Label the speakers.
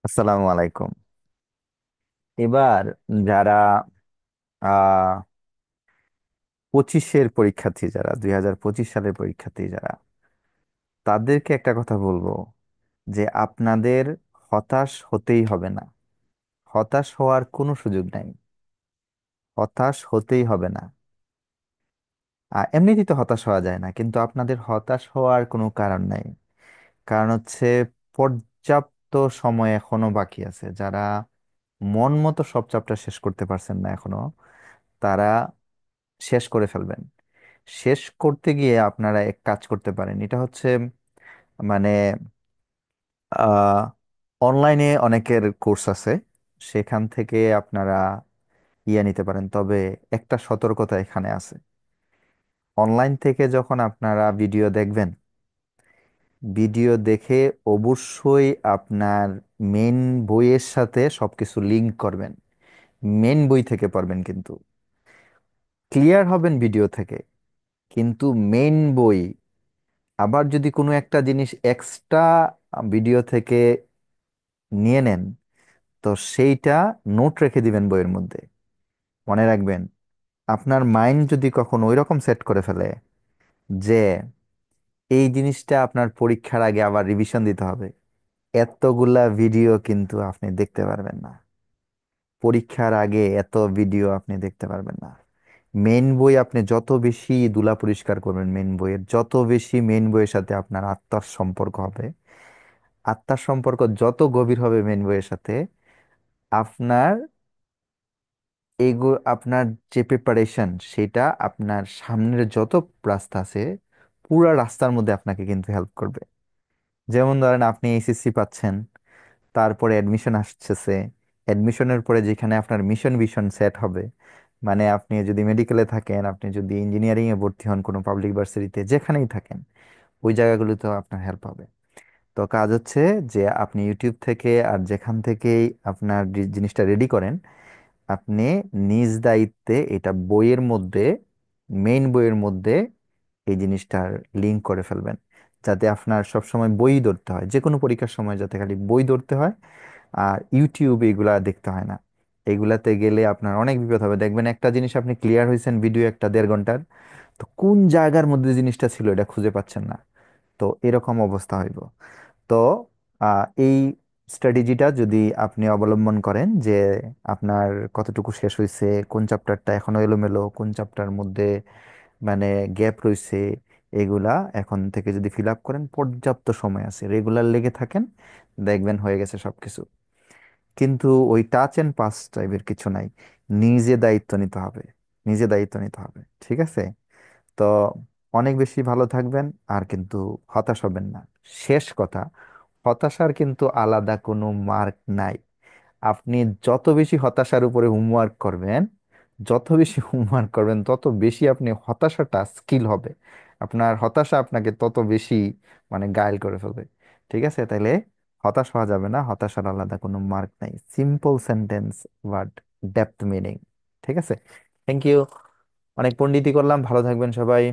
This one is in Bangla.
Speaker 1: আসসালামু আলাইকুম। এবার যারা 25-এর পরীক্ষার্থী, যারা 2025 সালের পরীক্ষার্থী, যারা তাদেরকে একটা কথা বলবো যে আপনাদের হতাশ হতেই হবে না। হতাশ হওয়ার কোনো সুযোগ নাই। হতাশ হতেই হবে না। এমনিতেই তো হতাশ হওয়া যায় না, কিন্তু আপনাদের হতাশ হওয়ার কোনো কারণ নাই। কারণ হচ্ছে পর্যাপ্ত সময় এখনো বাকি আছে। যারা মন মতো সব চ্যাপ্টার শেষ করতে পারছেন না এখনো, তারা শেষ করে ফেলবেন। শেষ করতে গিয়ে আপনারা এক কাজ করতে পারেন। এটা হচ্ছে মানে অনলাইনে অনেকের কোর্স আছে, সেখান থেকে আপনারা নিতে পারেন। তবে একটা সতর্কতা এখানে আছে। অনলাইন থেকে যখন আপনারা ভিডিও দেখবেন, ভিডিও দেখে অবশ্যই আপনার মেন বইয়ের সাথে সবকিছু লিংক করবেন। মেন বই থেকে পড়বেন, কিন্তু ক্লিয়ার হবেন ভিডিও থেকে। কিন্তু মেন বই, আবার যদি কোনো একটা জিনিস এক্সট্রা ভিডিও থেকে নিয়ে নেন, তো সেইটা নোট রেখে দিবেন বইয়ের মধ্যে। মনে রাখবেন, আপনার মাইন্ড যদি কখনো ওই রকম সেট করে ফেলে যে এই জিনিসটা আপনার পরীক্ষার আগে আবার রিভিশন দিতে হবে, এতগুলা ভিডিও কিন্তু আপনি দেখতে পারবেন না। পরীক্ষার আগে এত ভিডিও আপনি দেখতে পারবেন না। মেন বই আপনি যত বেশি ধুলা পরিষ্কার করবেন, মেন বইয়ের যত বেশি মেন বইয়ের সাথে আপনার আত্মার সম্পর্ক হবে, আত্মার সম্পর্ক যত গভীর হবে মেন বইয়ের সাথে, আপনার আপনার যে প্রিপারেশন, সেটা আপনার সামনের যত রাস্তা আছে পুরো রাস্তার মধ্যে আপনাকে কিন্তু হেল্প করবে। যেমন ধরেন, আপনি এইচএসসি পাচ্ছেন, তারপরে অ্যাডমিশন আসছে। অ্যাডমিশনের পরে যেখানে আপনার মিশন ভিশন সেট হবে, মানে আপনি যদি মেডিকেলে থাকেন, আপনি যদি ইঞ্জিনিয়ারিং এ ভর্তি হন কোনো পাবলিক ভার্সিটিতে, যেখানেই থাকেন, ওই জায়গাগুলোতেও আপনার হেল্প হবে। তো কাজ হচ্ছে যে আপনি ইউটিউব থেকে আর যেখান থেকেই আপনার জিনিসটা রেডি করেন, আপনি নিজ দায়িত্বে এটা বইয়ের মধ্যে, মেইন বইয়ের মধ্যে এই জিনিসটার লিঙ্ক করে ফেলবেন, যাতে আপনার সব সময় বই ধরতে হয়, যে কোনো পরীক্ষার সময় যাতে খালি বই ধরতে হয়, আর ইউটিউব এগুলা দেখতে হয় না। এগুলাতে গেলে আপনার অনেক বিপদ হবে। দেখবেন একটা জিনিস আপনি ক্লিয়ার হয়েছেন, ভিডিও একটা 1.5 ঘন্টার, তো কোন জায়গার মধ্যে জিনিসটা ছিল এটা খুঁজে পাচ্ছেন না। তো এরকম অবস্থা হইব। তো এই স্ট্র্যাটেজিটা যদি আপনি অবলম্বন করেন, যে আপনার কতটুকু শেষ হয়েছে, কোন চ্যাপ্টারটা এখনো এলোমেলো, কোন চ্যাপ্টার মধ্যে মানে গ্যাপ রয়েছে, এগুলা এখন থেকে যদি ফিল আপ করেন, পর্যাপ্ত সময় আছে, রেগুলার লেগে থাকেন, দেখবেন হয়ে গেছে সবকিছু। কিন্তু ওই টাচ এন্ড পাস টাইপের কিছু নাই। নিজে দায়িত্ব নিতে হবে। নিজে দায়িত্ব নিতে হবে, ঠিক আছে? তো অনেক বেশি ভালো থাকবেন। আর কিন্তু হতাশ হবেন না। শেষ কথা, হতাশার কিন্তু আলাদা কোনো মার্ক নাই। আপনি যত বেশি হতাশার উপরে হোমওয়ার্ক করবেন, যত বেশি হোমওয়ার্ক করবেন, তত বেশি আপনি হতাশাটা স্কিল হবে। আপনার হতাশা আপনাকে তত বেশি গায়েল করে ফেলবে। ঠিক আছে? তাইলে হতাশ হওয়া যাবে না। হতাশার আলাদা কোনো মার্ক নাই। Simple sentence, but depth meaning. ঠিক আছে? Thank you. অনেক পণ্ডিতই করলাম। ভালো থাকবেন সবাই।